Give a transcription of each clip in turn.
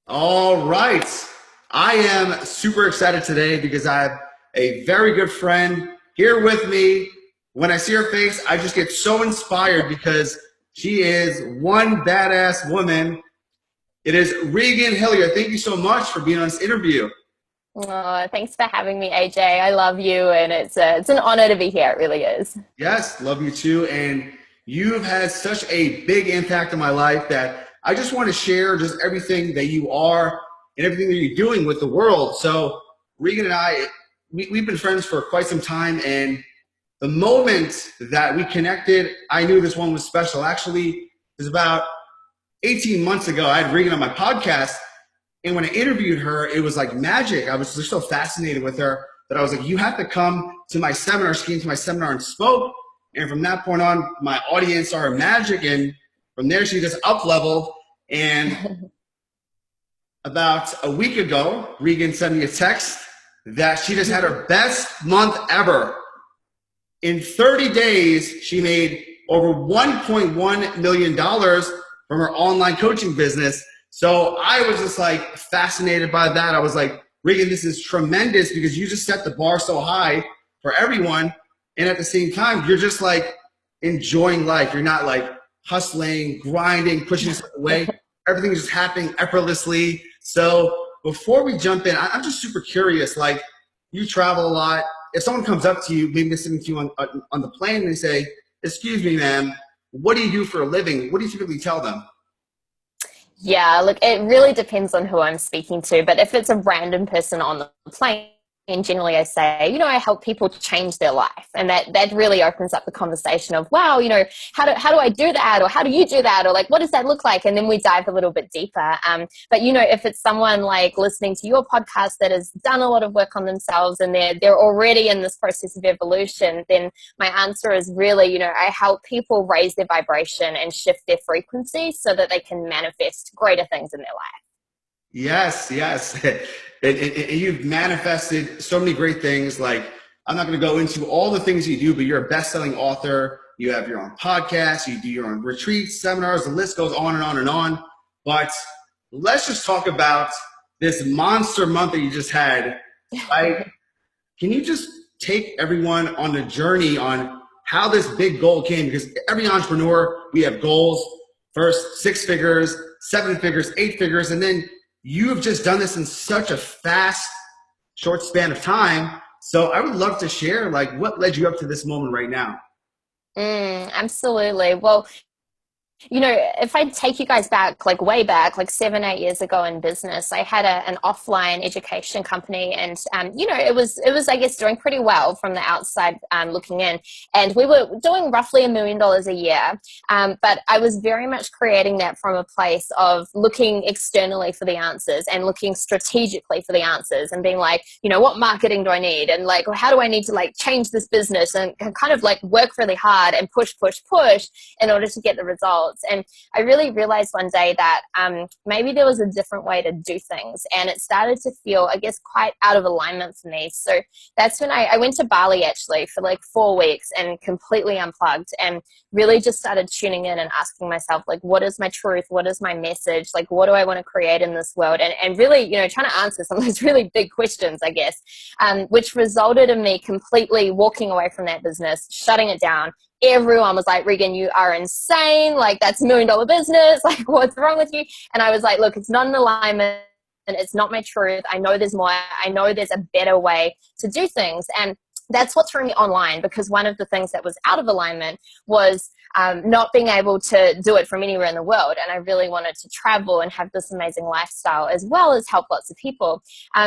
All right. I am super excited today because I have a very good friend here with me. When I see her face, I just get so inspired because she is one badass woman. It is Regan Hillyer. Thank you so much for being on this interview. Oh, thanks for having me, AJ. I love you, and it's an honor to be here. It really is. Yes, love you too. And you've had such a big impact on my life that I just want to share just everything that you are and everything that you're doing with the world. So Regan and I, we've been friends for quite some time. And the moment that we connected, I knew this one was special. Actually, it was about 18 months ago. I had Regan on my podcast. And when I interviewed her, it was like magic. I was just so fascinated with her that I was like, you have to come to my seminar. She came to my seminar and spoke. And from that point on, my audience started magic. And from there, she just up-leveled. And about a week ago, Regan sent me a text that she just had her best month ever. In 30 days, she made over $1.1 million from her online coaching business. So I was just like fascinated by that. I was like, Regan, this is tremendous because you just set the bar so high for everyone. And at the same time, you're just like enjoying life. You're not like hustling, grinding, pushing stuff away. Everything is just happening effortlessly. So before we jump in, I'm just super curious. Like, you travel a lot. If someone comes up to you, maybe listening to you on the plane, and they say, excuse me, ma'am, what do you do for a living? What do you typically tell them? Yeah, look, it really depends on who I'm speaking to. But if it's a random person on the plane, and generally I say, I help people change their life. And that really opens up the conversation of, wow, how do I do that? Or how do you do that? Or like, what does that look like? And then we dive a little bit deeper. But if it's someone like listening to your podcast that has done a lot of work on themselves and they're already in this process of evolution, then my answer is really, I help people raise their vibration and shift their frequency so that they can manifest greater things in their life. Yes, yes. You've manifested so many great things. Like, I'm not going to go into all the things you do, but you're a best-selling author. You have your own podcast. You do your own retreats, seminars. The list goes on and on and on. But let's just talk about this monster month that you just had. Right? Can you just take everyone on the journey on how this big goal came? Because every entrepreneur, we have goals. First, 6 figures, 7 figures, 8 figures, and then you have just done this in such a fast, short span of time. So I would love to share, like, what led you up to this moment right now? Absolutely. Well, if I take you guys back, like way back, like 7, 8 years ago in business, I had an offline education company, and it was, I guess, doing pretty well from the outside looking in, and we were doing roughly $1 million a year. But I was very much creating that from a place of looking externally for the answers and looking strategically for the answers, and being like, what marketing do I need, and like, how do I need to like change this business, and kind of like work really hard and push in order to get the results. And I really realized one day that maybe there was a different way to do things, and it started to feel, I guess, quite out of alignment for me. So that's when I went to Bali actually for like 4 weeks and completely unplugged, and really just started tuning in and asking myself, like, what is my truth? What is my message? Like, what do I want to create in this world? And really, trying to answer some of those really big questions, I guess, which resulted in me completely walking away from that business, shutting it down. Everyone was like, Regan, you are insane. Like, that's $1 million business. Like, what's wrong with you? And I was like, look, it's not an alignment. And it's not my truth. I know there's more. I know there's a better way to do things. And that's what threw me online, because one of the things that was out of alignment was not being able to do it from anywhere in the world. And I really wanted to travel and have this amazing lifestyle as well as help lots of people.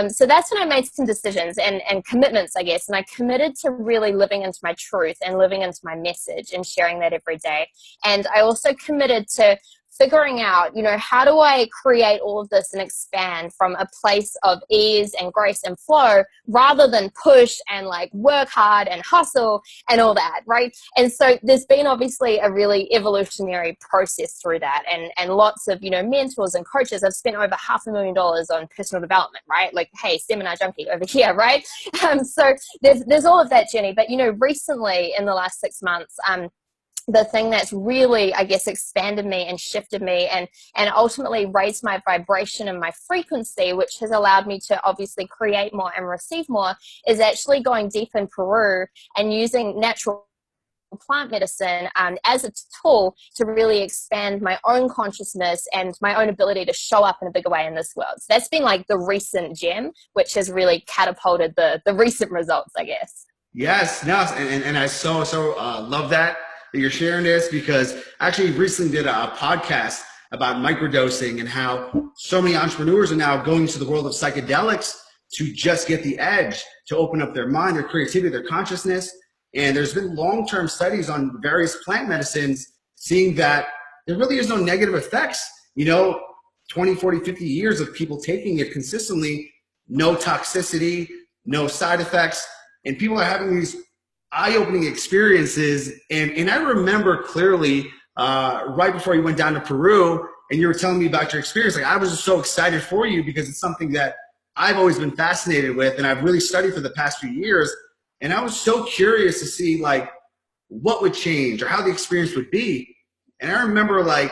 So that's when I made some decisions and commitments, I guess. And I committed to really living into my truth and living into my message and sharing that every day. And I also committed to figuring out, how do I create all of this and expand from a place of ease and grace and flow, rather than push and like work hard and hustle and all that, right? And so there's been obviously a really evolutionary process through that, and lots of, mentors and coaches. I've spent over $500,000 on personal development, right? Like, hey, seminar junkie over here, right? So there's all of that journey. But, recently in the last 6 months, the thing that's really, I guess, expanded me and shifted me and ultimately raised my vibration and my frequency, which has allowed me to obviously create more and receive more, is actually going deep in Peru and using natural plant medicine as a tool to really expand my own consciousness and my own ability to show up in a bigger way in this world. So that's been like the recent gem, which has really catapulted the recent results, I guess. Yes, no, and I so love that you're sharing this, because I actually recently did a podcast about microdosing and how so many entrepreneurs are now going to the world of psychedelics to just get the edge, to open up their mind, their creativity, their consciousness. And there's been long-term studies on various plant medicines seeing that there really is no negative effects. 20, 40, 50 years of people taking it consistently, no toxicity, no side effects. And people are having these eye-opening experiences. And I remember clearly right before you went down to Peru and you were telling me about your experience, like I was just so excited for you, because it's something that I've always been fascinated with and I've really studied for the past few years. And I was so curious to see like what would change or how the experience would be. And I remember like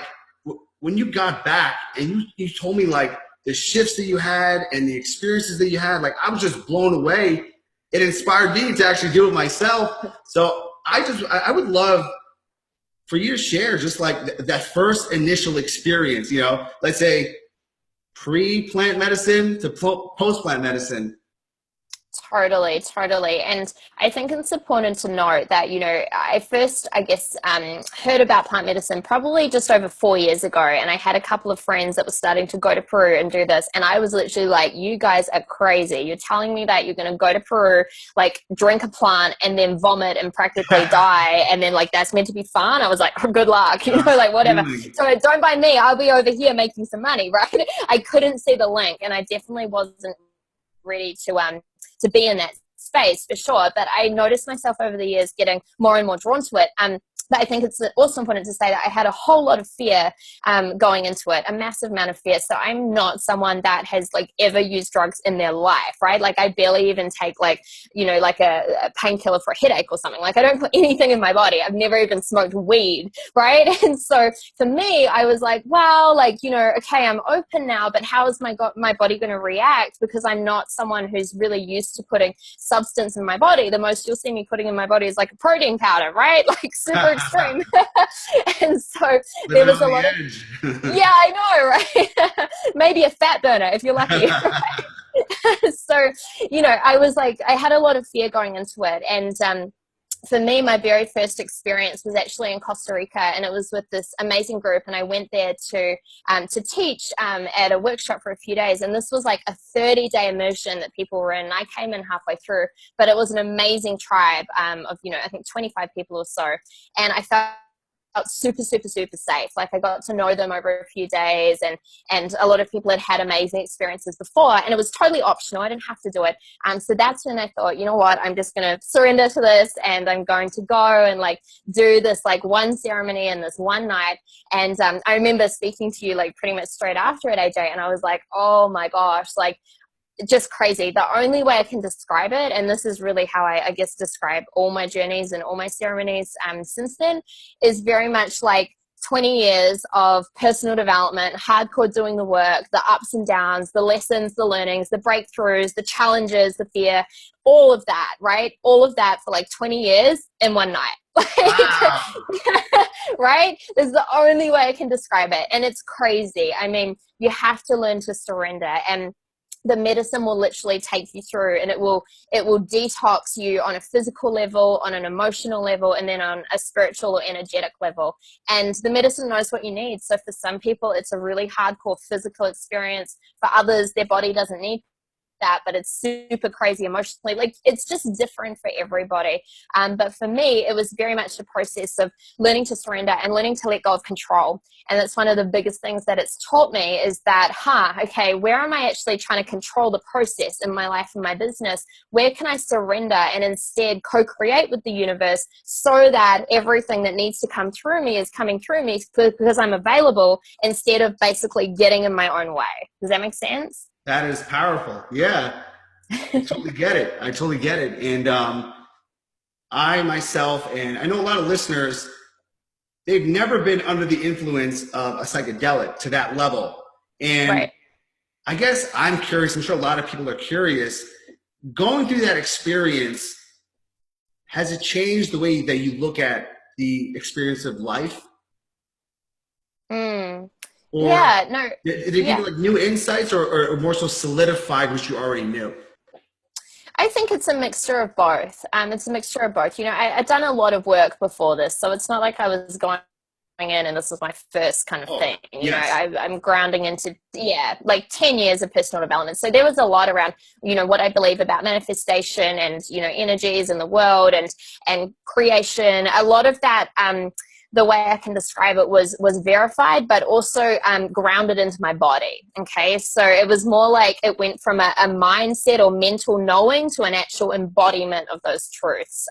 when you got back and you told me like the shifts that you had and the experiences that you had, like I was just blown away. It inspired me to actually do it myself. So I would love for you to share just like that first initial experience, let's say pre-plant medicine to post-plant medicine. Totally. And I think it's important to note that, I first, I guess, heard about plant medicine probably just over 4 years ago. And I had a couple of friends that were starting to go to Peru and do this. And I was literally like, you guys are crazy. You're telling me that you're going to go to Peru, like drink a plant and then vomit and practically die. And then like, that's meant to be fun. I was like, oh, good luck, like whatever. So don't mind me. I'll be over here making some money, right? I couldn't see the link. And I definitely wasn't ready to be in that space for sure. But I noticed myself over the years getting more and more drawn to it. But I think it's also important to say that I had a whole lot of fear going into it, a massive amount of fear. So I'm not someone that has like ever used drugs in their life, right? Like I barely even take like, like a painkiller for a headache or something. Like I don't put anything in my body. I've never even smoked weed, right? And so for me, I was like, well, like, okay, I'm open now, but how is my body going to react? Because I'm not someone who's really used to putting substance in my body. The most you'll see me putting in my body is like a protein powder, right? Like super extreme. And so there was a lot of, yeah, I know, right? Maybe a fat burner if you're lucky. Right? So, I was like, I had a lot of fear going into it. And for me, my very first experience was actually in Costa Rica, and it was with this amazing group. And I went there to teach at a workshop for a few days. And this was like a 30-day immersion that people were in. And I came in halfway through, but it was an amazing tribe of, I think 25 people or so. And I felt super, super, super safe. Like I got to know them over a few days, and a lot of people had amazing experiences before, and it was totally optional. I didn't have to do it. So that's when I thought, you know what, I'm just going to surrender to this, and I'm going to go and like do this like one ceremony in this one night. And I remember speaking to you like pretty much straight after it, AJ, and I was like, oh my gosh, like just crazy. The only way I can describe it, and this is really how I guess describe all my journeys and all my ceremonies since then, is very much like 20 years of personal development, hardcore doing the work, the ups and downs, the lessons, the learnings, the breakthroughs, the challenges, the fear, all of that, right? All of that for like 20 years in one night. Wow. Right? This is the only way I can describe it. And it's crazy. I mean, you have to learn to surrender, and the medicine will literally take you through, and it will detox you on a physical level, on an emotional level, and then on a spiritual or energetic level. And the medicine knows what you need. So for some people, it's a really hardcore physical experience. For others, their body doesn't need that, but it's super crazy emotionally. Like it's just different for everybody. But for me, it was very much a process of learning to surrender and learning to let go of control. And that's one of the biggest things that it's taught me, is that, okay, where am I actually trying to control the process in my life and my business? Where can I surrender and instead co-create with the universe, so that everything that needs to come through me is coming through me because I'm available, instead of basically getting in my own way. Does that make sense? That is powerful. Yeah, I totally get it. And I myself, and I know a lot of listeners, they've never been under the influence of a psychedelic to that level. And Right. I guess I'm curious, I'm sure a lot of people are curious, going through that experience, has it changed the way that you look at the experience of life? Mm. Or Yeah, no, did it give yeah. you like new insights, or more so solidified what you already knew? I think it's a mixture of both. It's a mixture of both. You know, I'd done a lot of work before this, so it's not like I was going in and this was my first kind of Oh, thing. You know, yes. I'm grounding into, yeah, like 10 years of personal development. So there was a lot around, you know, what I believe about manifestation and, you know, energies in the world and creation. A lot of that, the way I can describe it was verified, but also grounded into my body. Okay, so it was more like it went from a mindset or mental knowing to an actual embodiment of those truths.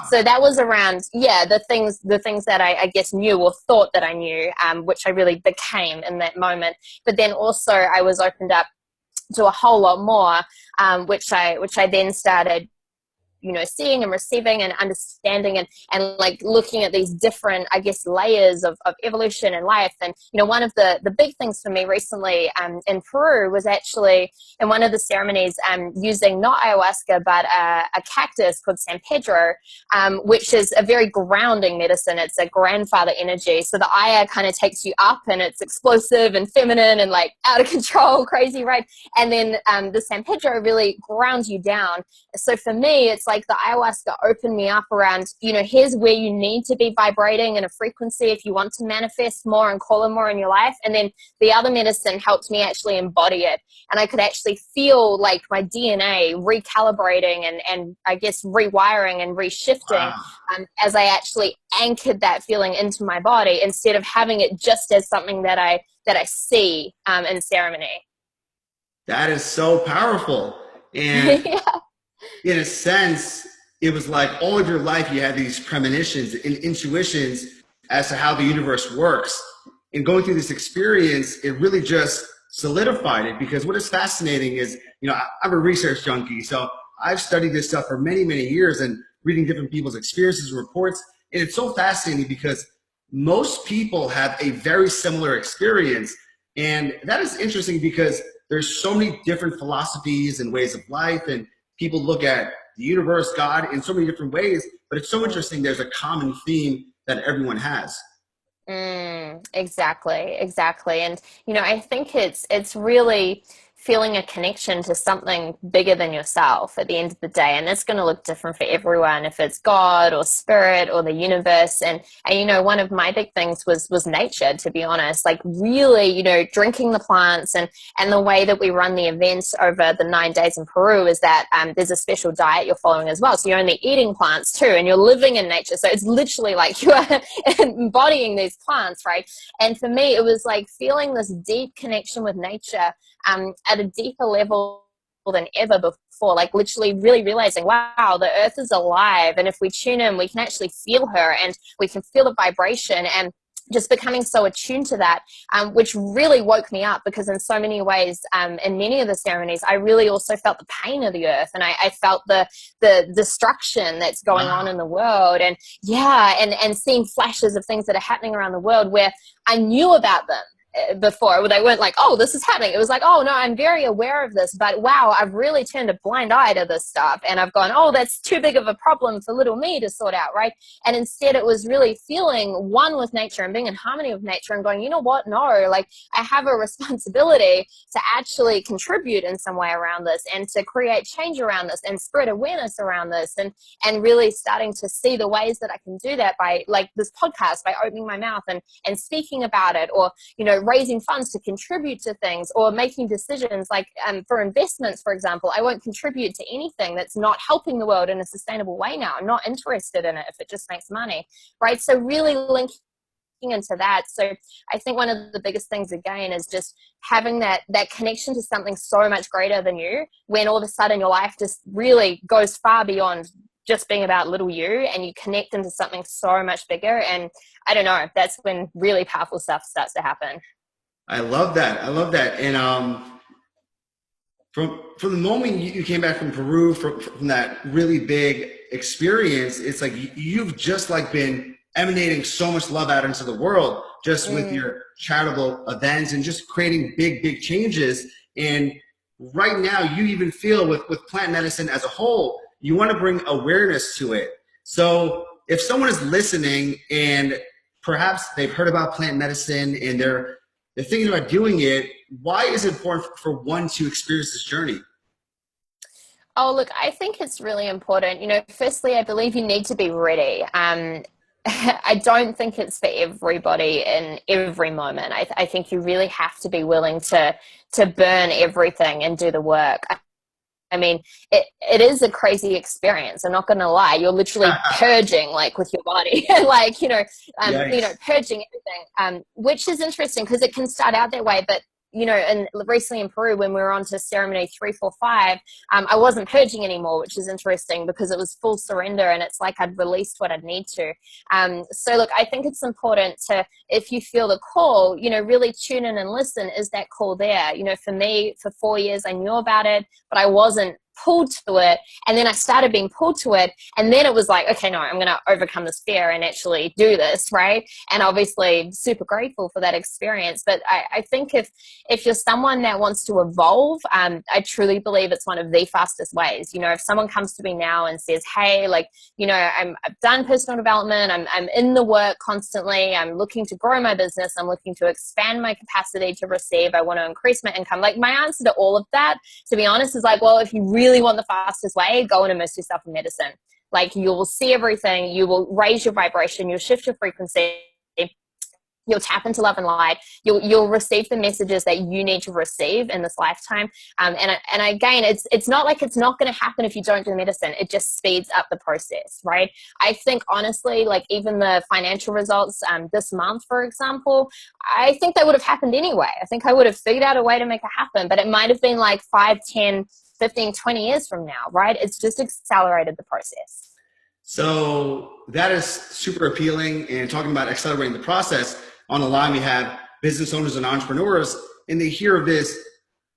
So that was around, yeah, the things that I guess knew or thought that I knew, which I really became in that moment. But then also I was opened up to a whole lot more, which I then started, you know, seeing and receiving and understanding and like looking at these different, I guess, layers of evolution and life. And, you know, one of the big things for me recently in Peru was actually in one of the ceremonies using not ayahuasca, but a cactus called San Pedro, which is a very grounding medicine. It's a grandfather energy. So the aya kind of takes you up and it's explosive and feminine and like out of control, crazy, right? And then the San Pedro really grounds you down. So for me, it's like the ayahuasca opened me up around, you know, here's where you need to be vibrating in a frequency if you want to manifest more and call in more in your life. And then the other medicine helped me actually embody it. And I could actually feel like my DNA recalibrating and I guess rewiring and reshifting Wow. as I actually anchored that feeling into my body instead of having it just as something that I see in ceremony. That is so powerful. And Yeah. in a sense, it was like all of your life you had these premonitions and intuitions as to how the universe works. And going through this experience, it really just solidified it, because what is fascinating is, you know, I'm a research junkie, so I've studied this stuff for many, many years and reading different people's experiences and reports. And it's so fascinating because most people have a very similar experience. And that is interesting because there's so many different philosophies and ways of life, and people look at the universe, God, in so many different ways, but it's so interesting there's a common theme that everyone has. Exactly. And, you know, I think it's really feeling a connection to something bigger than yourself at the end of the day. And that's going to look different for everyone, if it's God or spirit or the universe. And you know, one of my big things was nature, to be honest, like really, you know, drinking the plants and the way that we run the events over the 9 days in Peru is that there's a special diet you're following as well. So you're only eating plants too, and you're living in nature. So it's literally like you are embodying these plants, right? And for me, it was like feeling this deep connection with nature at a deeper level than ever before, like literally really realizing, wow, the earth is alive. And if we tune in, we can actually feel her and we can feel the vibration, and just becoming so attuned to that, which really woke me up, because in so many ways, in many of the ceremonies, I really also felt the pain of the earth, and I felt the destruction that's going on in the world, and and seeing flashes of things that are happening around the world where I knew about them before. They weren't like, oh, this is happening. It was like, oh no, I'm very aware of this, but wow, I've really turned a blind eye to this stuff, and I've gone, oh, that's too big of a problem for little me to sort out, right? And instead it was really feeling one with nature and being in harmony with nature and going, you know what, no, like I have a responsibility to actually contribute in some way around this and to create change around this and spread awareness around this, and really starting to see the ways that I can do that by, like, this podcast, by opening my mouth and speaking about it, or, you know, raising funds to contribute to things, or making decisions like for investments, for example. I won't contribute to anything that's not helping the world in a sustainable way now. I'm not interested in it if it just makes money, right? So really linking into that. So I think one of the biggest things again is just having that connection to something so much greater than you, when all of a sudden your life just really goes far beyond just being about little you, and you connect into something so much bigger. And I don't know, that's when really powerful stuff starts to happen. I love that. I love that. And from the moment you came back from Peru, from that really big experience, it's like you've just like been emanating so much love out into the world just with your charitable events and just creating big changes. And right now, you even feel with plant medicine as a whole, you want to bring awareness to it. So if someone is listening and perhaps they've heard about plant medicine and they're thinking about doing it, why is it important for one to experience this journey? Oh, look, I think it's really important. Firstly, I believe you need to be ready. I don't think it's for everybody in every moment. I think you really have to be willing to burn everything and do the work. I mean, it is a crazy experience. I'm not going to lie. You're literally purging, like, with your body, like, purging everything, which is interesting because it can start out that way. But, and recently in Peru, when we were on to ceremony 3, 4, 5, I wasn't purging anymore, which is interesting because it was full surrender and it's like I'd released what I'd need to. So look, I think it's important to, if you feel the call, really tune in and listen. Is that call there? For me, for 4 years, I knew about it, but I wasn't pulled to it. And then I started being pulled to it. And then it was like, okay, no, I'm going to overcome this fear and actually do this. Right. And obviously super grateful for that experience. But I think if you're someone that wants to evolve, I truly believe it's one of the fastest ways. If someone comes to me now and says, hey, like, I've done personal development. I'm in the work constantly. I'm looking to grow my business. I'm looking to expand my capacity to receive. I want to increase my income. Like, my answer to all of that, to be honest, is like, well, if you really want the fastest way, go and immerse yourself in medicine. Like, you will see everything. You will raise your vibration. You'll shift your frequency. You'll tap into love and light. You'll receive the messages that you need to receive in this lifetime. And again, it's not like it's not going to happen if you don't do medicine. It just speeds up the process, right? I think honestly, like, even the financial results this month, for example, I think they would have happened anyway. I think I would have figured out a way to make it happen, but it might have been like 5, 10, 15, 20 years from now, right? It's just accelerated the process. So that is super appealing. And talking about accelerating the process, on the line we have business owners and entrepreneurs, and they hear of this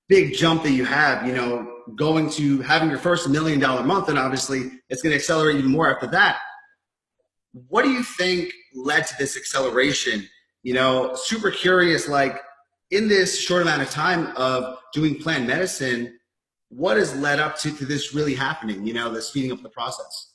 big jump that you have, going to having your first $1 million month, and obviously it's going to accelerate even more after that. What do you think led to this acceleration? Super curious, like, in this short amount of time of doing plant medicine, what has led up to this really happening, the speeding up the process?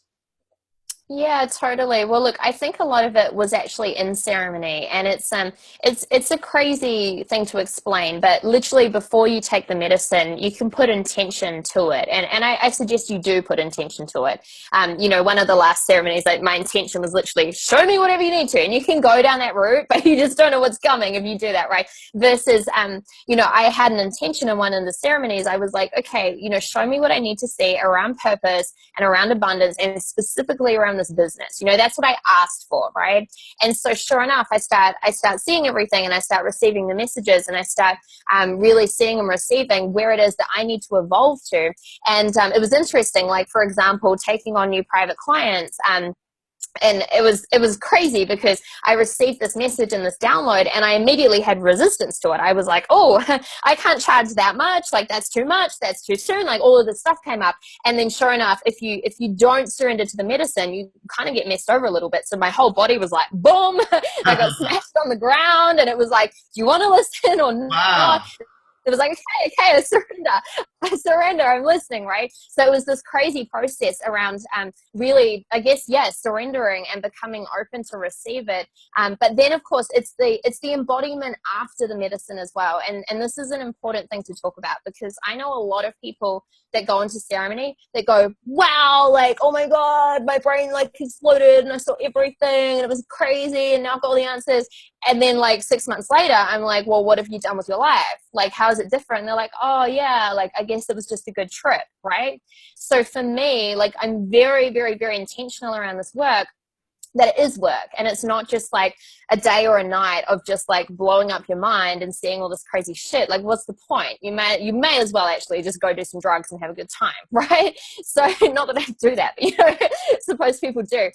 Yeah, totally. Well, look, I think a lot of it was actually in ceremony, and it's a crazy thing to explain, but literally before you take the medicine, you can put intention to it. And I suggest you do put intention to it. One of the last ceremonies, like, my intention was literally show me whatever you need to, and you can go down that route, but you just don't know what's coming if you do that, right? Versus, I had an intention in one of the ceremonies. I was like, okay, show me what I need to see around purpose and around abundance, and specifically around this business. That's what I asked for, right? And so sure enough, I start seeing everything, and I start receiving the messages, and I start really seeing and receiving where it is that I need to evolve to. And it was interesting, like, for example, taking on new private clients, and it was crazy because I received this message and this download, and I immediately had resistance to it. I was like, oh, I can't charge that much. Like, that's too much. That's too soon. Like, all of this stuff came up. And then sure enough, if you don't surrender to the medicine, you kind of get messed over a little bit. So my whole body was like, boom, I got smashed on the ground, and it was like, do you want to listen or not? Wow. It was like, okay, I surrender, I'm listening, right? So it was this crazy process around really, I guess, surrendering and becoming open to receive it. But then, of course, it's the embodiment after the medicine as well. And this is an important thing to talk about, because I know a lot of people that go into ceremony that go, wow, like, oh my God, my brain like exploded and I saw everything and it was crazy and now I've got all the answers. And then like 6 months later, I'm like, well, what have you done with your life? Like, how is it different? And they're like, oh yeah, like, I guess it was just a good trip, right? So for me, like, I'm very, very, very intentional around this work, that it is work. And it's not just like a day or a night of just like blowing up your mind and seeing all this crazy shit. Like, what's the point? You may as well actually just go do some drugs and have a good time, right? So not that I do that, but suppose people do.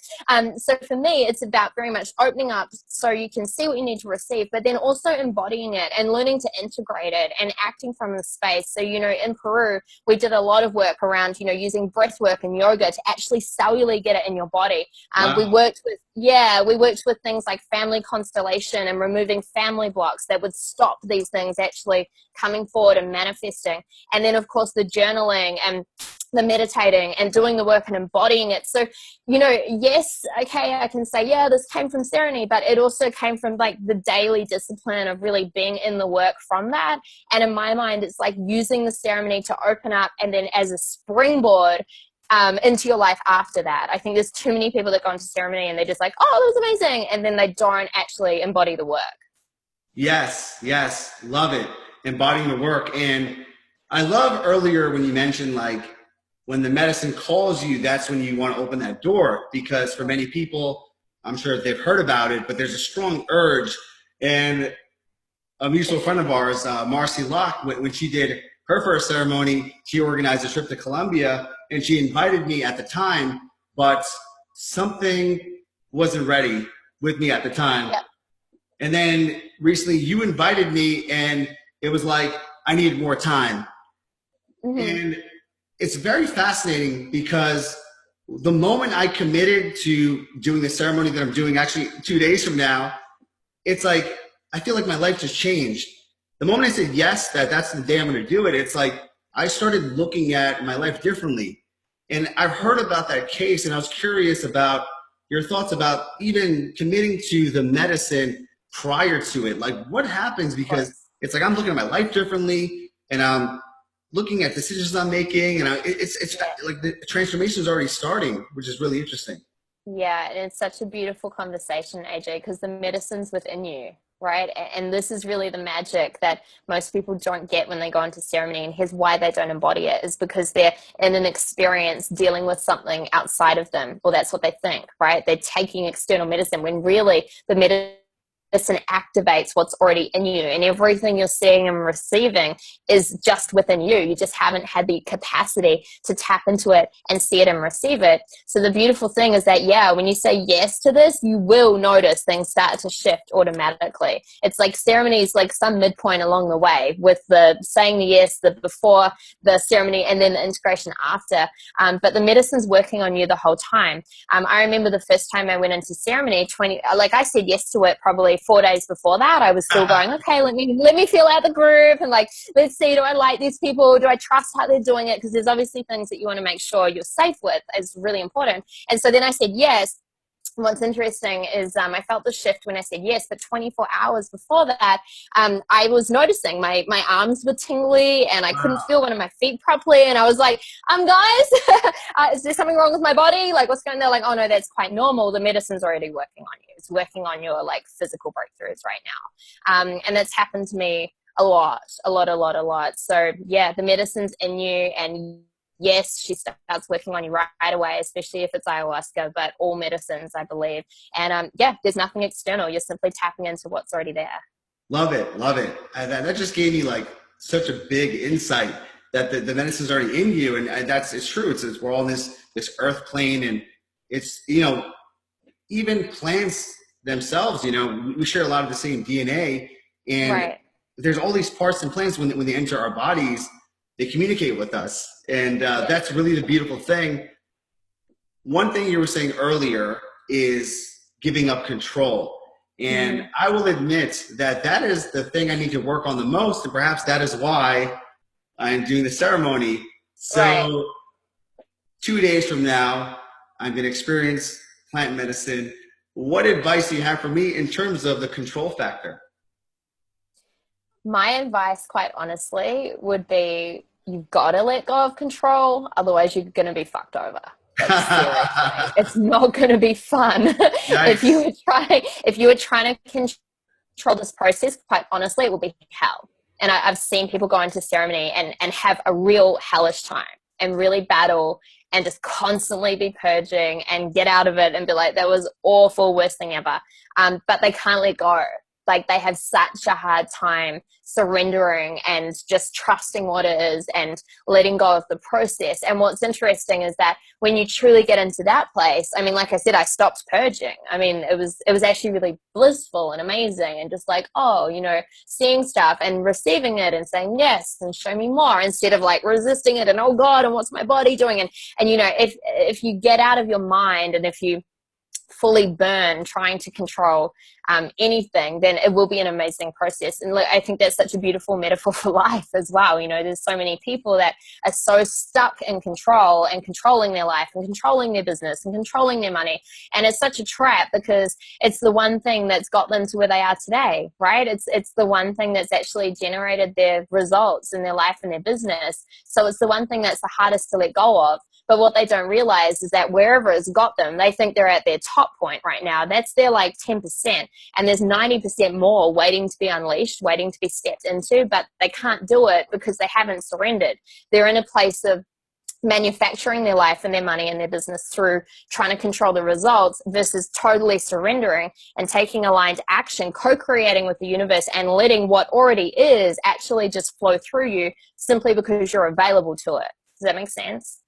So for me, it's about very much opening up so you can see what you need to receive, but then also embodying it and learning to integrate it and acting from the space. So, in Peru, we did a lot of work around, using breath work and yoga to actually cellularly get it in your body. Wow. We worked with we worked with things like family constellation and removing family blocks that would stop these things actually coming forward and manifesting. And then of course the journaling and the meditating and doing the work and embodying it. So, you know, yes, okay, I can say, yeah, this came from ceremony, but it also came from like the daily discipline of really being in the work from that. And in my mind, it's like using the ceremony to open up and then as a springboard into your life after that. I think there's too many people that go into ceremony and they're just like, oh, that was amazing. And then they don't actually embody the work. Yes, yes. Love it. Embodying the work. And I love earlier when you mentioned like when the medicine calls you, that's when you want to open that door, because for many people, I'm sure they've heard about it, but there's a strong urge. And a mutual friend of ours, Marcy Locke, when she did her first ceremony, she organized a trip to Colombia and she invited me at the time, but something wasn't ready with me at the time. Yep. And then recently you invited me and it was like, I needed more time. Mm-hmm. And it's very fascinating because the moment I committed to doing the ceremony that I'm doing actually 2 days from now, it's like, I feel like my life just changed. The moment I said yes, that's the day I'm going to do it, it's like I started looking at my life differently. And I've heard about that case, and I was curious about your thoughts about even committing to the medicine prior to it. Like, what happens? Because it's like I'm looking at my life differently, and I'm looking at decisions I'm making, and it's like the transformation is already starting, which is really interesting. Yeah, and it's such a beautiful conversation, AJ, because the medicine's within you, right? And this is really the magic that most people don't get when they go into ceremony. And here's why they don't embody it, is because they're in an experience dealing with something outside of them. Well, that's what they think, right? They're taking external medicine when really the medicine activates what's already in you, and everything you're seeing and receiving is just within you. You just haven't had the capacity to tap into it and see it and receive it. So the beautiful thing is that, yeah, when you say yes to this, you will notice things start to shift automatically. It's like ceremonies, like some midpoint along the way with the saying the yes, the before the ceremony, and then the integration after. But the medicine's working on you the whole time. I remember the first time I went into ceremony, like I said yes to it probably 4 days before that. I was still going, okay, let me feel out the group, and like, let's see, do I like these people? Do I trust how they're doing it? Because there's obviously things that you want to make sure you're safe with. Is really important. And so then I said yes. What's interesting is I felt the shift when I said yes, but 24 hours before that, I was noticing my arms were tingly and I couldn't feel one of my feet properly. And I was like, guys, is there something wrong with my body? Like, what's going on? They're like, oh no, that's quite normal. The medicine's already working on you. It's working on your like physical breakthroughs right now. And that's happened to me a lot. So yeah, the medicine's in you, and yes, she starts working on you right away, especially if it's ayahuasca, but all medicines, I believe. And yeah, there's nothing external. You're simply tapping into what's already there. Love it. That just gave me like such a big insight that the medicine's already in you. And it's true. It's we're all in this earth plane, and it's, you know, even plants themselves, you know, we share a lot of the same DNA, and there's all these parts in plants when they enter our bodies, they communicate with us. And that's really the beautiful thing. One thing you were saying earlier is giving up control. And I will admit that is the thing I need to work on the most. And perhaps that is why I'm doing the ceremony. So 2 days from now, I'm going to experience plant medicine. What advice do you have for me in terms of the control factor? My advice, quite honestly, would be you've got to let go of control. Otherwise, you're going to be fucked over. Like, seriously, it's not going to be fun. If you were trying to control this process, quite honestly, it will be hell. And I've seen people go into ceremony and have a real hellish time and really battle and just constantly be purging and get out of it and be like, that was awful, worst thing ever. But they can't let go. Like, they have such a hard time surrendering and just trusting what it is and letting go of the process. And what's interesting is that when you truly get into that place, I mean, like I said, I stopped purging. I mean, it was actually really blissful and amazing, and just like, oh, you know, seeing stuff and receiving it and saying yes and show me more, instead of like resisting it and, oh God, and what's my body doing? And you know, if you get out of your mind, and if you fully burn trying to control anything, then it will be an amazing process. And look, I think that's such a beautiful metaphor for life as well. You know, there's so many people that are so stuck in control and controlling their life and controlling their business and controlling their money. And it's such a trap because it's the one thing that's got them to where they are today, right? It's the one thing that's actually generated their results in their life and their business. So it's the one thing that's the hardest to let go of. But what they don't realize is that wherever it's got them, they think they're at their top point right now. That's their like 10%. And there's 90% more waiting to be unleashed, waiting to be stepped into, but they can't do it because they haven't surrendered. They're in a place of manufacturing their life and their money and their business through trying to control the results versus totally surrendering and taking aligned action, co-creating with the universe and letting what already is actually just flow through you simply because you're available to it. Does that make sense?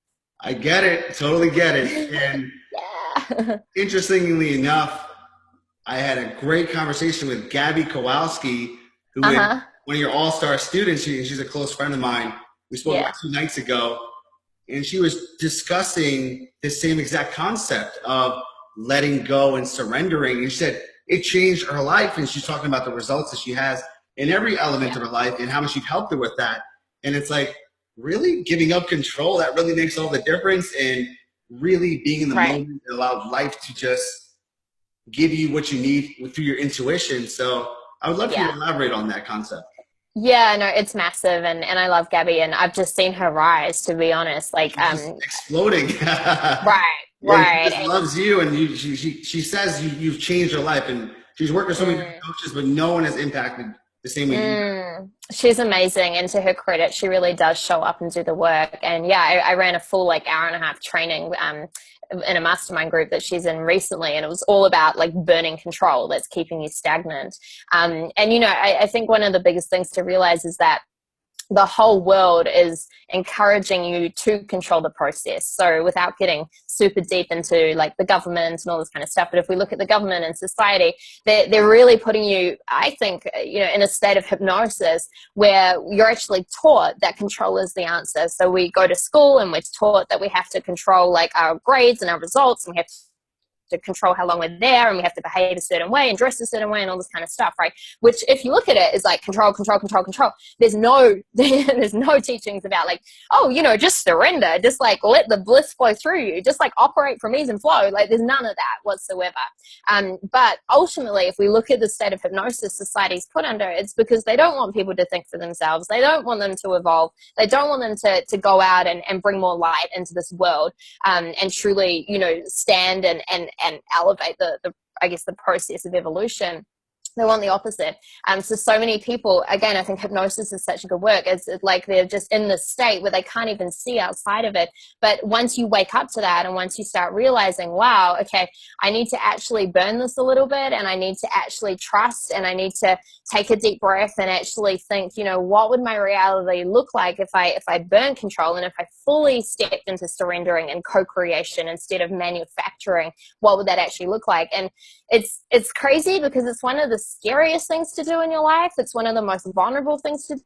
I get it. Totally get it. And Yeah. interestingly enough, I had a great conversation with Gabby Kowalski, who is one of your all-star students. She's a close friend of mine. We spoke about 2 nights ago, and she was discussing the same exact concept of letting go and surrendering. And she said it changed her life, and she's talking about the results that she has in every element of her life and how much you've helped her with that. And it's like, really giving up control, that really makes all the difference, and really being in the moment and allow life to just give you what you need through your intuition. So I would love for you to elaborate on that concept. Yeah, no, it's massive, and I love Gabby, and I've just seen her rise, to be honest. Like exploding. Right. She just loves you, and she says you've changed her life, and she's worked with so many different coaches, but no one has impacted the same way you. She's amazing, and to her credit, she really does show up and do the work. And yeah, I ran a full like hour-and-a-half training in a mastermind group that she's in recently, and it was all about like burning control that's keeping you stagnant. And you know, I think one of the biggest things to realize is that the whole world is encouraging you to control the process. So without getting super deep into like the government and all this kind of stuff, but if we look at the government and society, they're really putting you, I think, you know, in a state of hypnosis where you're actually taught that control is the answer. So we go to school and we're taught that we have to control like our grades and our results, and we have to control how long we're there, and we have to behave a certain way and dress a certain way and all this kind of stuff, right? Which, if you look at it, is like control. There's no teachings about like, oh, you know, just surrender, just like let the bliss flow through you, just like operate from ease and flow. Like there's none of that whatsoever. But ultimately, if we look at the state of hypnosis society's put under, it's because they don't want people to think for themselves. They don't want them to evolve. They don't want them to go out and bring more light into this world, and truly, you know, stand and elevate the I guess the process of evolution. They want the opposite. So many people, again, I think hypnosis is such a good work. It's like they're just in this state where they can't even see outside of it. But once you wake up to that, and once you start realizing, wow, okay, I need to actually burn this a little bit, and I need to actually trust, and I need to take a deep breath and actually think, you know, what would my reality look like if I burn control, and if I fully stepped into surrendering and co-creation instead of manufacturing, what would that actually look like? And it's crazy because it's one of the scariest things to do in your life. It's one of the most vulnerable things to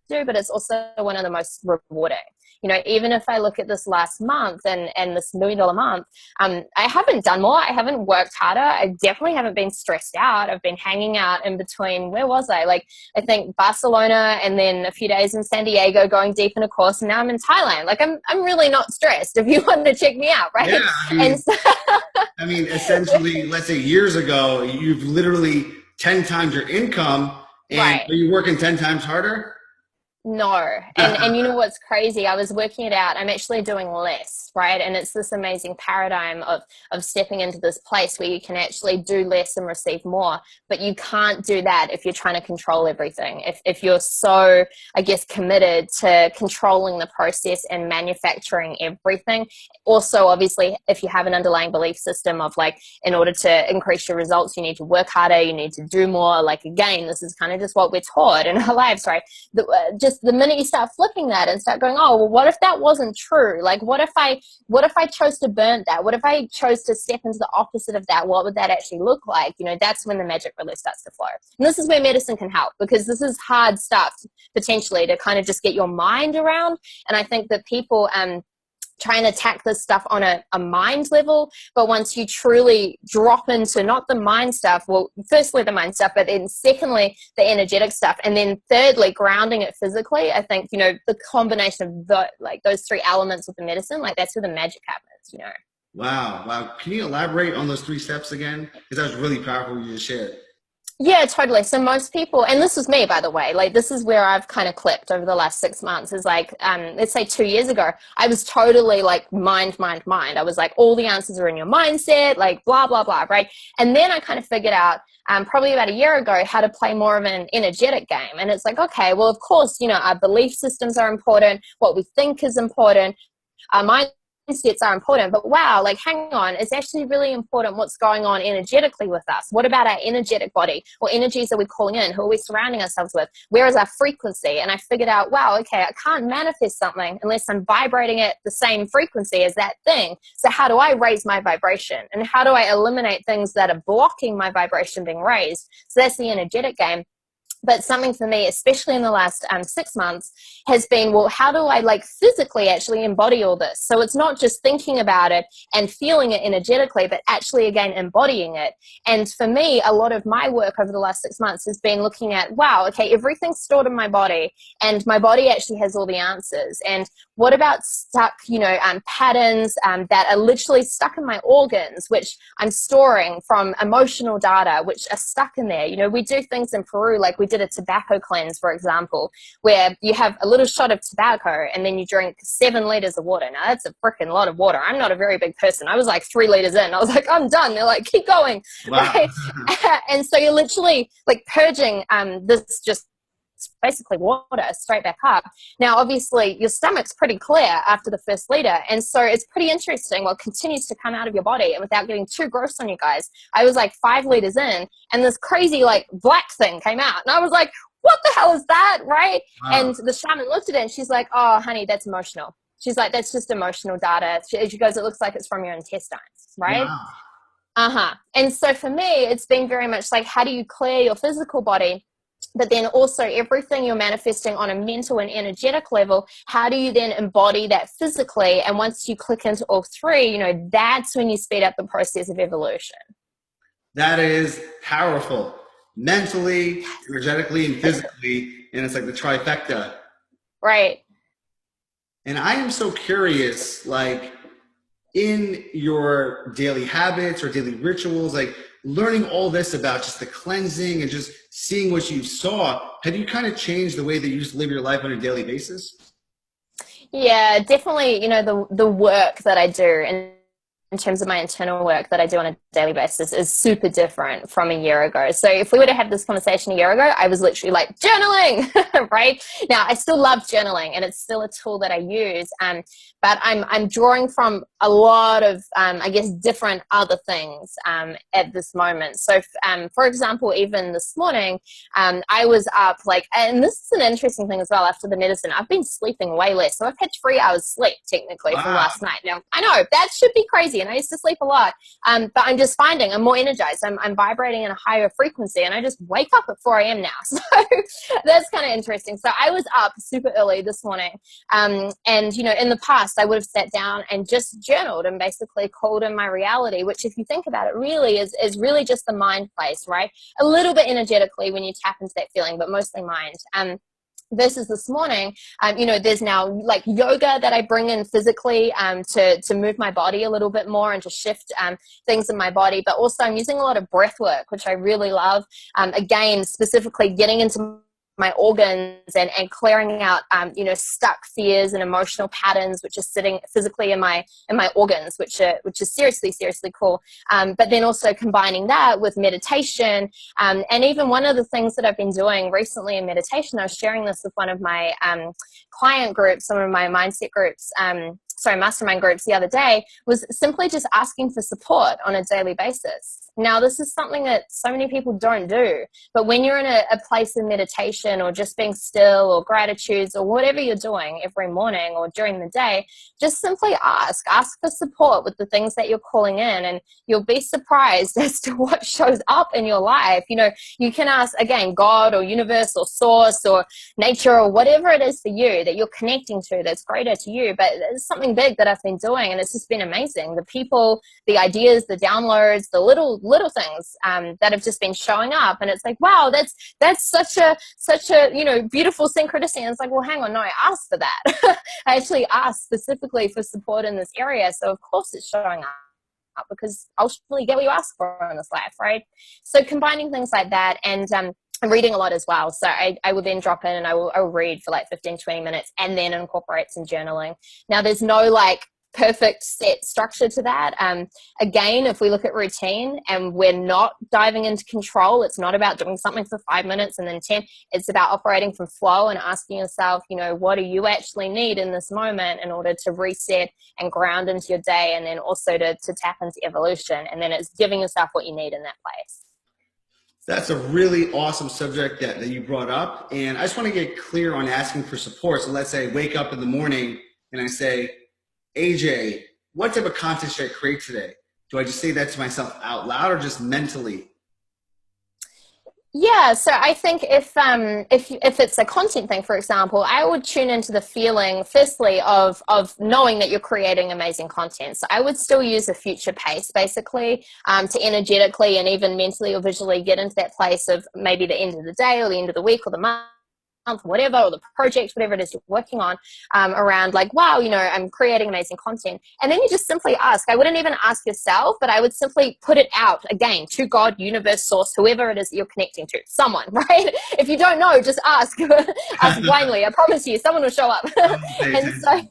do, but it's also one of the most rewarding. You know, even if I look at this last month and this $1 million month, I haven't done more. I haven't worked harder. I definitely haven't been stressed out. I've been hanging out in between. Where was I? Like, I think Barcelona, and then a few days in San Diego going deep in a course, and now I'm in Thailand. Like, I'm really not stressed if you want to check me out, right? Yeah, I mean, essentially, let's say years ago, you've literally 10 times your income, and are you working 10 times harder? No. And you know what's crazy? I was working it out. I'm actually doing less, right? And it's this amazing paradigm of stepping into this place where you can actually do less and receive more. But you can't do that if you're trying to control everything. If you're so, I guess, committed to controlling the process and manufacturing everything. Also, obviously, if you have an underlying belief system of like, in order to increase your results, you need to work harder, you need to do more. Like, again, this is kind of just what we're taught in our lives, right? Just the minute you start flipping that and start going, oh, well, what if that wasn't true? Like, what if I chose to burn that? What if I chose to step into the opposite of that? What would that actually look like? You know, that's when the magic really starts to flow. And this is where medicine can help, because this is hard stuff potentially to kind of just get your mind around. And I think that people, try and attack this stuff on a mind level. But once you truly drop into not the mind stuff, well, firstly the mind stuff, but then secondly the energetic stuff, and then thirdly grounding it physically, I think, you know, the combination of those three elements with the medicine, like that's where the magic happens, you know. Wow. Can you elaborate on those 3 steps again? Because that was really powerful you just shared. Yeah, totally. So most people, and this was me, by the way, like this is where I've kind of clipped over the last 6 months, is like, let's say 2 years ago, I was totally like mind. I was like, all the answers are in your mindset, like blah, blah, blah, right? And then I kind of figured out, probably about a year ago, how to play more of an energetic game. And it's like, okay, well, of course, you know, our belief systems are important. What we think is important. Our mindsets are important, but wow, like hang on, it's actually really important what's going on energetically with us. What about our energetic body? What energies are we calling in? Who are we surrounding ourselves with? Where is our frequency? And I figured out, wow, okay, I can't manifest something unless I'm vibrating at the same frequency as that thing. So how do I raise my vibration? And how do I eliminate things that are blocking my vibration being raised? So that's the energetic game. But something for me, especially in the last 6 months, has been, well, how do I like physically actually embody all this? So it's not just thinking about it and feeling it energetically, but actually, again, embodying it. And for me, a lot of my work over the last 6 months has been looking at, wow, okay, everything's stored in my body, and my body actually has all the answers. And what about stuck, you know, patterns that are literally stuck in my organs, which I'm storing from emotional data, which are stuck in there? You know, we do things in Peru, like we did a tobacco cleanse, for example, where you have a little shot of tobacco and then you drink 7 liters of water. Now, that's a freaking lot of water. I'm not a very big person. I was like 3 liters in. I was like, I'm done. They're like, keep going. Wow. Right? And so you're literally like purging this just basically water straight back up. Now, obviously, your stomach's pretty clear after the first liter. And so it's pretty interesting what continues to come out of your body. And without getting too gross on you guys, I was like 5 liters in and this crazy like black thing came out. And I was like, what the hell is that? Right? Wow. And the shaman looked at it and she's like, oh, honey, that's emotional. She's like, that's just emotional data. She goes, it looks like it's from your intestines. Right? Wow. And so for me, it's been very much like, how do you clear your physical body? But then also everything you're manifesting on a mental and energetic level, how do you then embody that physically? And once you click into all 3, you know, that's when you speed up the process of evolution. That is powerful. Mentally, energetically, and physically. And it's like the trifecta. Right. And I am so curious, like in your daily habits or daily rituals, like learning all this about just the cleansing and just seeing what you saw, have you kind of changed the way that you used to live your life on a daily basis? Yeah, definitely. You know, the work that I do and in terms of my internal work that I do on a daily basis is super different from a year ago. So if we were to have this conversation a year ago, I was literally like journaling, right? Now I still love journaling and it's still a tool that I use. But I'm drawing from a lot of, I guess, different other things at this moment. So for example, even this morning, I was up like, and this is an interesting thing as well after the medicine, I've been sleeping way less. So I've had 3 hours sleep technically from last night. Now I know that should be crazy. And I used to sleep a lot, but I'm just finding I'm more energized. I'm vibrating in a higher frequency and I just wake up at 4 a.m. now. So that's kind of interesting. So I was up super early this morning. And, you know, in the past, I would have sat down and just journaled and basically called in my reality, which if you think about it really is really just the mind place, right? A little bit energetically when you tap into that feeling, but mostly mind. Versus this morning, you know, there's now like yoga that I bring in physically to move my body a little bit more and to shift things in my body. But also I'm using a lot of breath work, which I really love. Again, specifically getting into my organs and clearing out, you know, stuck fears and emotional patterns, which are sitting physically in my organs, which is seriously cool. But then also combining that with meditation. And even one of the things that I've been doing recently in meditation, I was sharing this with one of my client groups, some of my mindset groups, mastermind groups the other day, was simply just asking for support on a daily basis. Now, this is something that so many people don't do, but when you're in a place of meditation or just being still or gratitudes or whatever you're doing every morning or during the day, just simply ask for support with the things that you're calling in, and you'll be surprised as to what shows up in your life. You know, you can ask, again, God or universe or source or nature or whatever it is for you that you're connecting to that's greater to you, but there's something something big that I've been doing, and it's just been amazing. The people, the ideas, the downloads, the little things that have just been showing up, and it's like, wow, that's such a beautiful synchronicity. And it's like, well, hang on, no, I asked for that. I actually asked specifically for support in this area, so of course it's showing up, because ultimately get what you ask for in this life, right? So combining things like that, and I'm reading a lot as well. So I will then drop in and I'll read for like 15, 20 minutes and then incorporate some journaling. Now there's no like perfect set structure to that. Again, if we look at routine and we're not diving into control, it's not about doing something for 5 minutes and then 10. It's about operating from flow and asking yourself, what do you actually need in this moment in order to reset and ground into your day, and then also to tap into evolution. And then it's giving yourself what you need in that place. That's a really awesome subject that you brought up. And I just want to get clear on asking for support. So let's say I wake up in the morning and I say, AJ, what type of content should I create today? Do I just say that to myself out loud or just mentally? Yeah, so I think if it's a content thing, for example, I would tune into the feeling, firstly, of knowing that you're creating amazing content. So I would still use a future pace, basically, to energetically and even mentally or visually get into that place of maybe the end of the day or the end of the week or the month, whatever, or the project, whatever it is you're working on, around like, wow, I'm creating amazing content. And then you just simply ask. I wouldn't even ask yourself, but I would simply put it out again to God, universe, source, whoever it is that you're connecting to, someone, right? If you don't know, just ask. Ask blindly. I promise you, someone will show up. And so,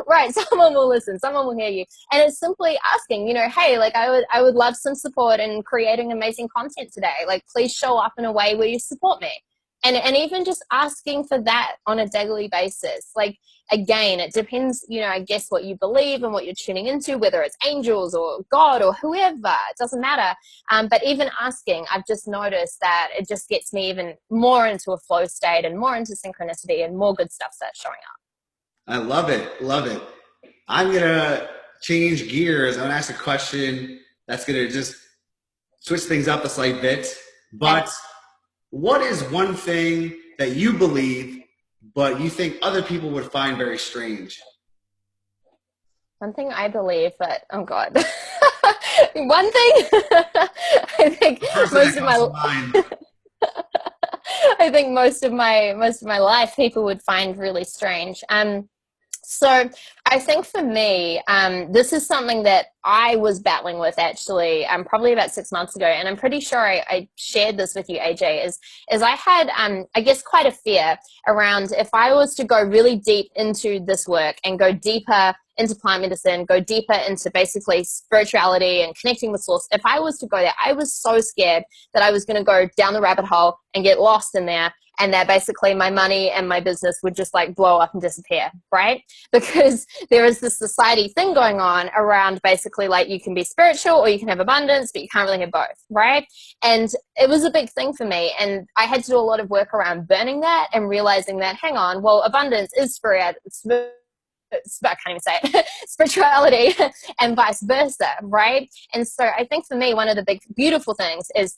right, someone will listen, someone will hear you. And it's simply asking, hey, like I would love some support in creating amazing content today. Like, please show up in a way where you support me. And even just asking for that on a daily basis. Like, again, it depends, I guess what you believe and what you're tuning into, whether it's angels or God or whoever, it doesn't matter. But even asking, I've just noticed that it just gets me even more into a flow state and more into synchronicity, and more good stuff starts showing up. I love it. Love it. I'm going to change gears. I'm going to ask a question that's going to just switch things up a slight bit. But what is one thing that you believe, but you think other people would find very strange? One thing I believe, but oh God, one thing I think most of my I think most of my life people would find really strange. So I think for me, this is something that I was battling with actually, probably about 6 months ago. And I'm pretty sure I shared this with you, AJ, is I had, I guess, quite a fear around if I was to go really deep into this work and go deeper into plant medicine, go deeper into basically spirituality and connecting with source. If I was to go there, I was so scared that I was going to go down the rabbit hole and get lost in there, and that basically my money and my business would just like blow up and disappear, right? Because there is this society thing going on around basically like you can be spiritual or you can have abundance, but you can't really have both, right? And it was a big thing for me. And I had to do a lot of work around burning that and realizing that, hang on, well, abundance is I can't even say it, spirituality, and vice versa, right? And so I think for me, one of the big, beautiful things is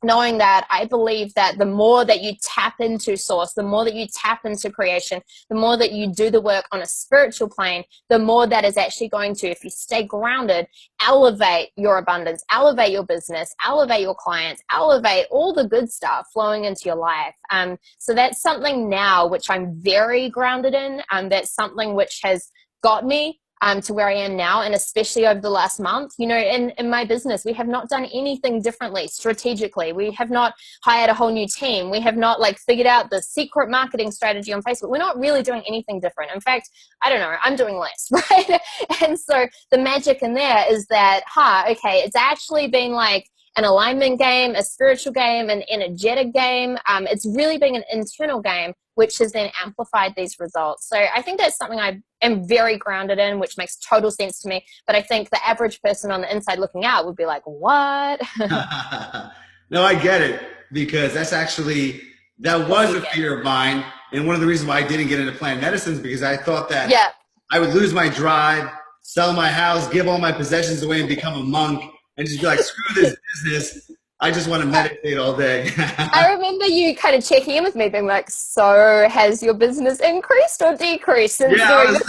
knowing that I believe that the more that you tap into source, the more that you tap into creation, the more that you do the work on a spiritual plane, the more that is actually going to, if you stay grounded, elevate your abundance, elevate your business, elevate your clients, elevate all the good stuff flowing into your life. So that's something now which I'm very grounded in. That's something which has got me to where I am now, and especially over the last month. In my business, we have not done anything differently strategically. We have not hired a whole new team. We have not figured out the secret marketing strategy on Facebook. We're not really doing anything different. In fact, I don't know, I'm doing less, right? And so the magic in there is that, okay, it's actually been like an alignment game, a spiritual game, an energetic game. It's really been an internal game, which has then amplified these results. So I think that's something I am very grounded in, which makes total sense to me. But I think the average person on the inside looking out would be like, what? No, I get it, because that was a fear of mine. And one of the reasons why I didn't get into plant medicine is because I thought that I would lose my drive, sell my house, give all my possessions away and become a monk and just be like, screw this business. I just want to meditate all day. I remember you kind of checking in with me, being like, "So, has your business increased or decreased since doing this?"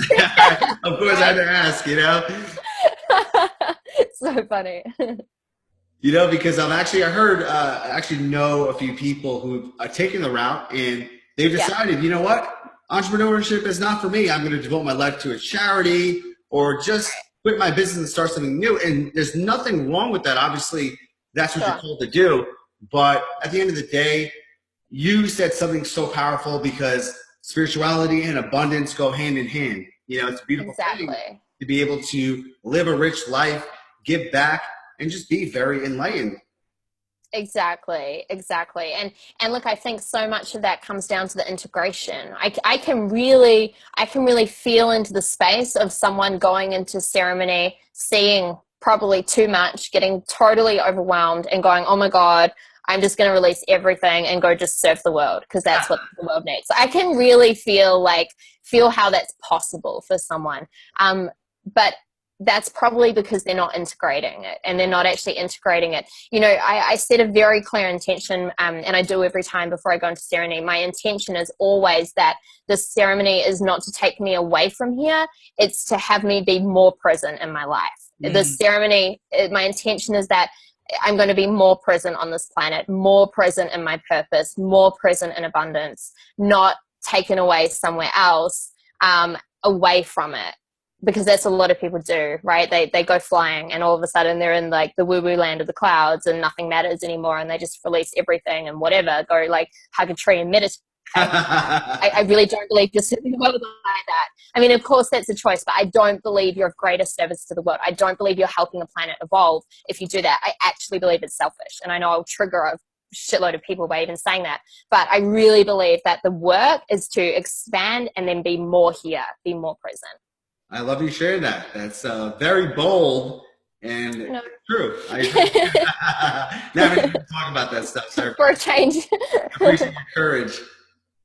Of course I had to ask, So funny. Because I heard, I actually know a few people who are taking the route and they've decided, you know what? Entrepreneurship is not for me. I'm going to devote my life to a charity or just quit my business and start something new. And there's nothing wrong with that. Obviously, that's what you're called to do. But at the end of the day, you said something so powerful because spirituality and abundance go hand in hand. It's a beautiful thing to be able to live a rich life, give back, and just be very enlightened. Exactly. And look, I think so much of that comes down to the integration. I can really feel into the space of someone going into ceremony, seeing probably too much, getting totally overwhelmed and going, oh my God, I'm just going to release everything and go just serve the world because that's what the world needs. So I can really feel how that's possible for someone. But that's probably because they're not integrating it and they're not actually integrating it. I set a very clear intention, and I do every time before I go into ceremony. My intention is always that the ceremony is not to take me away from here. It's to have me be more present in my life. The ceremony, my intention is that I'm going to be more present on this planet, more present in my purpose, more present in abundance, not taken away somewhere else, away from it. Because that's a lot of people do, right? They go flying and all of a sudden they're in like the woo-woo land of the clouds and nothing matters anymore and they just release everything and whatever, go like hug a tree and meditate. I really don't believe just in the world like that. I mean, of course that's a choice, but I don't believe you're of greater service to the world. I don't believe you're helping the planet evolve if you do that. I actually believe it's selfish. And I know I'll trigger a shitload of people by even saying that, but I really believe that the work is to expand and then be more here, be more present. I love you sharing that. That's very bold and true. I agree. Never even talk about that stuff, sir. For a change. I appreciate your courage.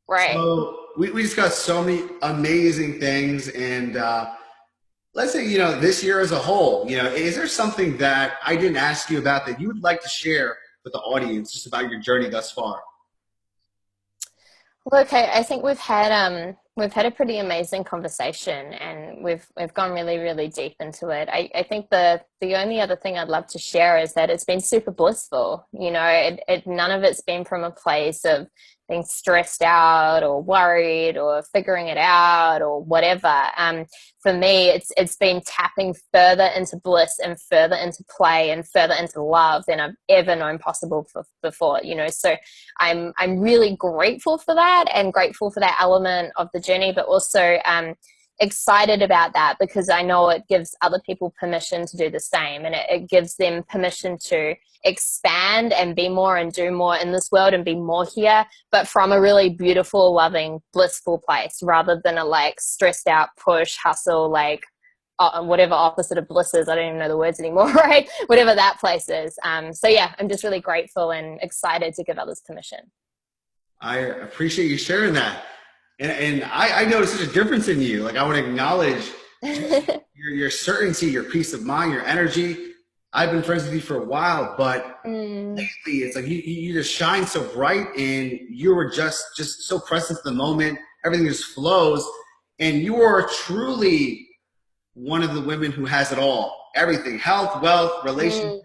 Right. So we discussed so many amazing things, and let's say this year as a whole, is there something that I didn't ask you about that you would like to share with the audience just about your journey thus far? Look, I think we've had a pretty amazing conversation, and we've gone really, really deep into it. I think the only other thing I'd love to share is that it's been super blissful. None of it's been from a place of being stressed out or worried or figuring it out or whatever. For me, it's been tapping further into bliss and further into play and further into love than I've ever known possible before. So I'm really grateful for that and grateful for that element of the journey, but also excited about that because I know it gives other people permission to do the same, and it gives them permission to expand and be more and do more in this world and be more here, but from a really beautiful, loving, blissful place rather than a stressed out push, hustle, whatever opposite of bliss is. I don't even know the words anymore, right? Whatever that place is. So yeah, I'm just really grateful and excited to give others permission. I appreciate you sharing that. And I noticed such a difference in you. I want to acknowledge your certainty, your peace of mind, your energy. I've been friends with you for a while, but lately it's like you just shine so bright, and you were just so present in the moment. Everything just flows, and you are truly one of the women who has it all. Everything: health, wealth, relationships,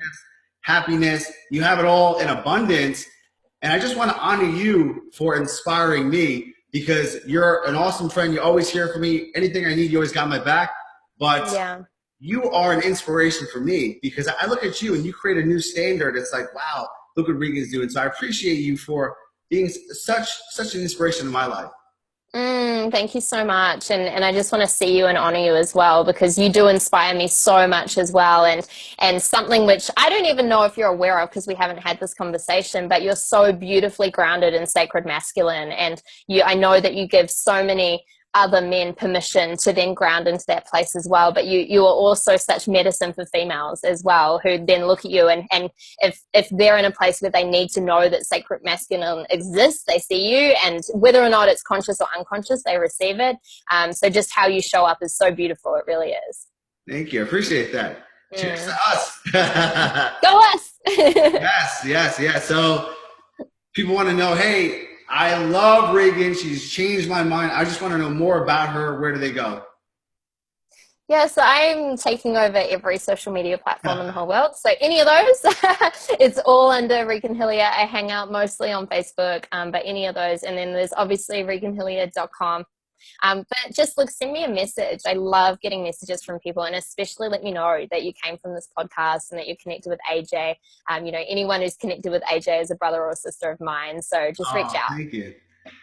happiness. You have it all in abundance. And I just want to honor you for inspiring me, because you're an awesome friend. You always here for me. Anything I need, you always got my back. But you are an inspiration for me, because I look at you and you create a new standard. It's like, wow, look what Regan's doing. So I appreciate you for being such an inspiration in my life. Thank you so much. And I just want to see you and honor you as well, because you do inspire me so much as well. And something which I don't even know if you're aware of, because we haven't had this conversation, but you're so beautifully grounded in sacred masculine. And I know that you give so many other men permission to then ground into that place as well. But you are also such medicine for females as well, who then look at you and if they're in a place where they need to know that sacred masculine exists, they see you, and whether or not it's conscious or unconscious, they receive it. So just how you show up is so beautiful. It really is. Thank you. I appreciate that. Cheers to Mm. us. Go us. Yes. So people want to know, hey, I love Regan. She's changed my mind. I just want to know more about her. Where do they go? Yeah, so I'm taking over every social media platform in the whole world. So any of those, it's all under Regan Hillyer. I hang out mostly on Facebook, but any of those. And then there's obviously reganhillyer.com. But just look, send me a message. I love getting messages from people, and especially let me know that you came from this podcast and that you're connected with AJ. Anyone who's connected with AJ is a brother or a sister of mine. So just reach Oh, out. thank you.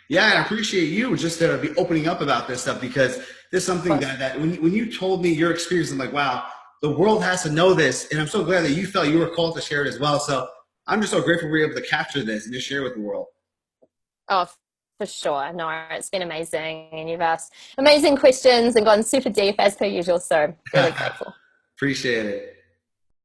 Yeah, and I appreciate you just to be opening up about this stuff, because this is something that when you told me your experience, I'm like, wow, the world has to know this. And I'm so glad that you felt you were called to share it as well. So I'm just so grateful we were able to capture this and just share it with the world. Oh, for sure. No, it's been amazing. And you've asked amazing questions and gone super deep as per usual. So really grateful. Appreciate it.